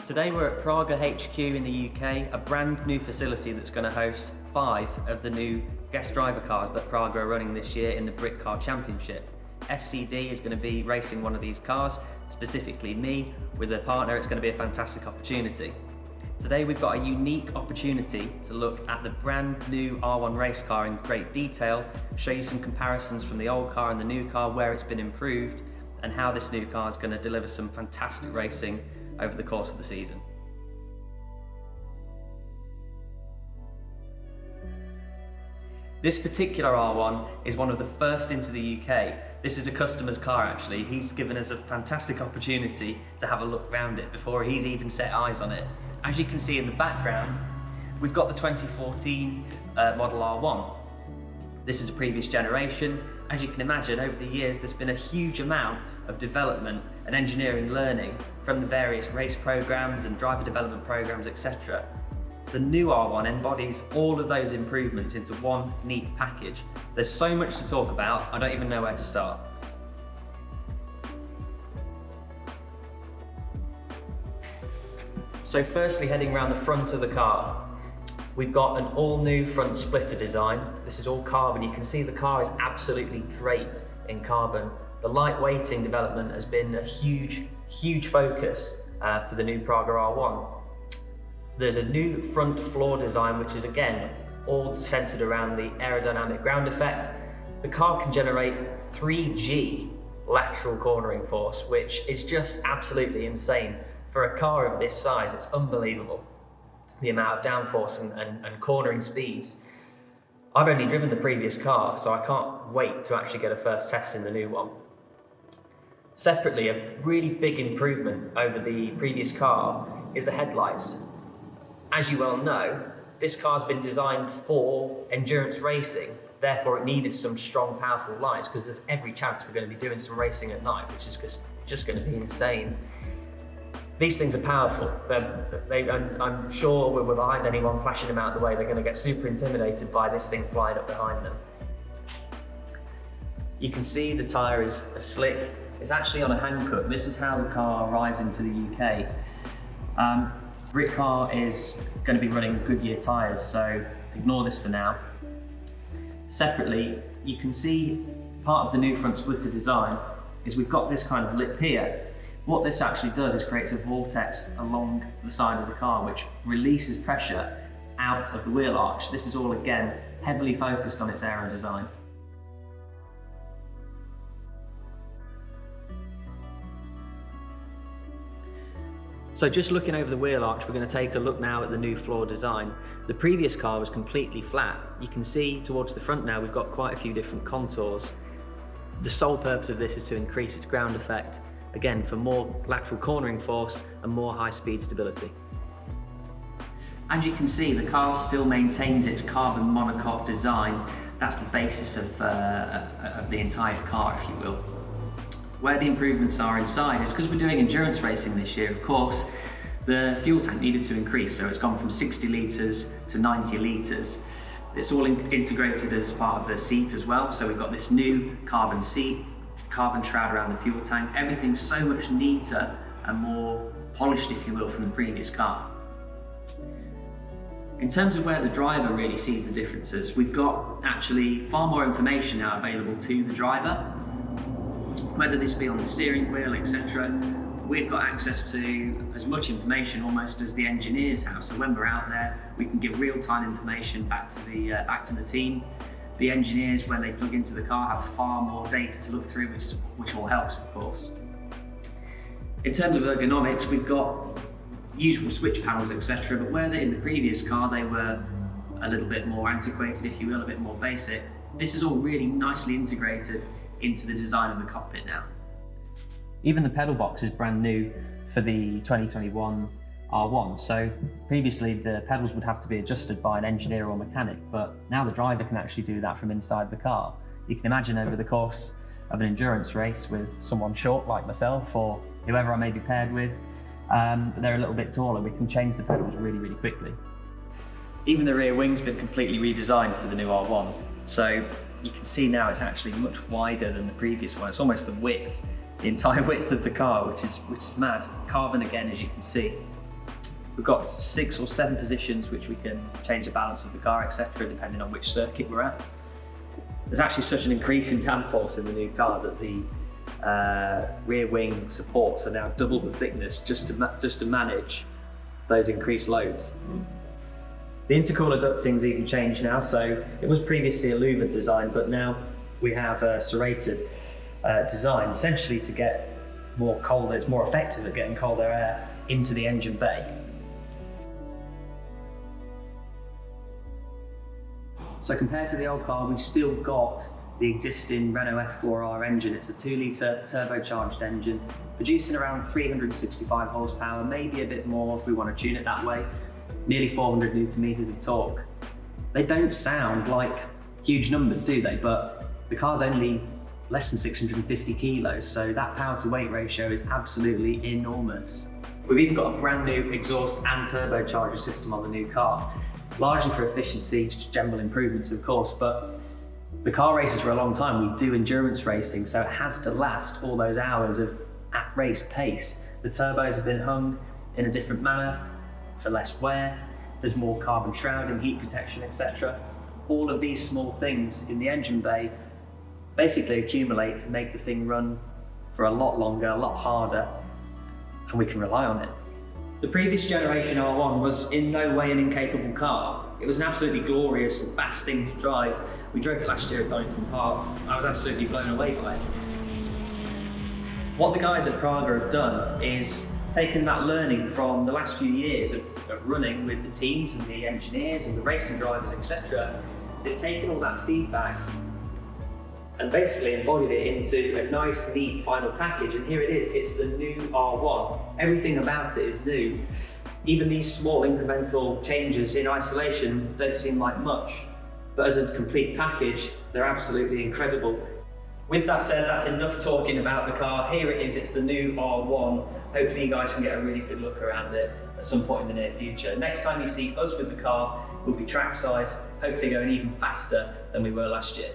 Today we're at Praga HQ in the UK, a brand new facility that's going to host 5 of the new guest driver cars that Praga are running this year in the Britcar Championship. SCD is going to be racing one of these cars, specifically me, with a partner. It's going to be a fantastic opportunity. Today we've got a unique opportunity to look at the brand new R1 race car in great detail, show you some comparisons from the old car and the new car, where it's been improved, and how this new car is going to deliver some fantastic racing over the course of the season. This particular R1 is one of the first into the UK. This is a customer's car actually. He's given us a fantastic opportunity to have a look around it before he's even set eyes on it. As you can see in the background, we've got the 2014 model R1. This is a previous generation. As you can imagine, over the years there's been a huge amount of development and engineering learning from the various race programs and driver development programs, etc. The new R1 embodies all of those improvements into one neat package. There's so much to talk about, I don't even know where to start. So firstly, heading around the front of the car, we've got an all-new front splitter design. This is all carbon. You can see the car is absolutely draped in carbon. The lightweighting development has been a huge focus for the new Praga R1. There's a new front floor design, which is again all centered around the aerodynamic ground effect. The car can generate 3G lateral cornering force, which is just absolutely insane. For a car of this size, it's unbelievable, the amount of downforce and cornering speeds. I've only driven the previous car, so I can't wait to actually get a first test in the new one. Separately, a really big improvement over the previous car is the headlights. As you well know, this car's been designed for endurance racing, therefore it needed some strong, powerful lights, because there's every chance we're going to be doing some racing at night, which is just going to be insane. These things are powerful. I'm sure we're behind anyone flashing them out the way, they're going to get super intimidated by this thing flying up behind them. You can see the tyre is slick. It's actually on a hand cut. This is how the car arrives into the UK. Britcar is going to be running Goodyear tyres, so ignore this for now. Separately, you can see part of the new front splitter design is we've got this kind of lip here. What this actually does is creates a vortex along the side of the car, which releases pressure out of the wheel arch. This is all, again, heavily focused on its aero design. So just looking over the wheel arch, we're going to take a look now at the new floor design. The previous car was completely flat. You can see towards the front now we've got quite a few different contours. The sole purpose of this is to increase its ground effect, again for more lateral cornering force and more high-speed stability. As you can see, the car still maintains its carbon monocoque design. That's the basis of the entire car, if you will. Where the improvements are inside is because we're doing endurance racing this year, of course, the fuel tank needed to increase, so it's gone from 60 litres to 90 litres. It's all integrated as part of the seat as well, so we've got this new carbon seat, carbon shroud around the fuel tank. Everything's so much neater and more polished, if you will, from the previous car. In terms of where the driver really sees the differences, we've got actually far more information now available to the driver. Whether this be on the steering wheel, etc., we've got access to as much information almost as the engineers have. So when we're out there, we can give real-time information back to the team. The engineers, when they plug into the car, have far more data to look through, which all helps, of course. In terms of ergonomics, we've got usual switch panels, etc., but where in the previous car they were a little bit more antiquated, if you will, a bit more basic, this is all really nicely integrated into the design of the cockpit now. Even the pedal box is brand new for the 2021 R1. So previously the pedals would have to be adjusted by an engineer or mechanic, but now the driver can actually do that from inside the car. You can imagine over the course of an endurance race with someone short like myself or whoever I may be paired with, they're a little bit taller, we can change the pedals really quickly. Even the rear wing's been completely redesigned for the new R1. So you can see now it's actually much wider than the previous one. It's almost the entire width of the car, which is mad. Carbon again, as you can see. We've got 6 or 7 positions which we can change the balance of the car, etc., depending on which circuit we're at. There's actually such an increase in downforce in the new car that the rear wing supports are now double the thickness just to manage those increased loads. The intercooler ducting's even changed now, so it was previously a louvered design, but now we have a serrated design, essentially to get more cold. It's more effective at getting colder air into the engine bay. So compared to the old car, we've still got the existing Renault F4r Engine. It's a 2-litre turbocharged engine, producing around 365 horsepower, maybe a bit more if we want to tune it that way, nearly 400 newton meters of torque. They don't sound like huge numbers, do they? But the car's only less than 650 kilos, so that power to weight ratio is absolutely enormous. We've even got a brand new exhaust and turbocharger system on the new car, largely for efficiency, just general improvements of course, but the car races for a long time. We do endurance racing, so it has to last all those hours of at race pace. The turbos have been hung in a different manner for less wear. There's more carbon shrouding, heat protection, etc. All of these small things in the engine bay basically accumulate to make the thing run for a lot longer, a lot harder, and we can rely on it. The previous generation R1 was in no way an incapable car. It was an absolutely glorious and fast thing to drive. We drove it last year at Donington Park. I was absolutely blown away by it. What the guys at Praga have done is taken that learning from the last few years of running with the teams and the engineers and the racing drivers, etc. They've taken all that feedback and basically embodied it into a nice, neat final package, and here it is. It's the new R1. Everything about it is new. Even these small incremental changes in isolation don't seem like much, but as a complete package, they're absolutely incredible. With that said, that's enough talking about the car. Here it is, it's the new R1. Hopefully you guys can get a really good look around it at some point in the near future. Next time you see us with the car, we'll be trackside, hopefully going even faster than we were last year.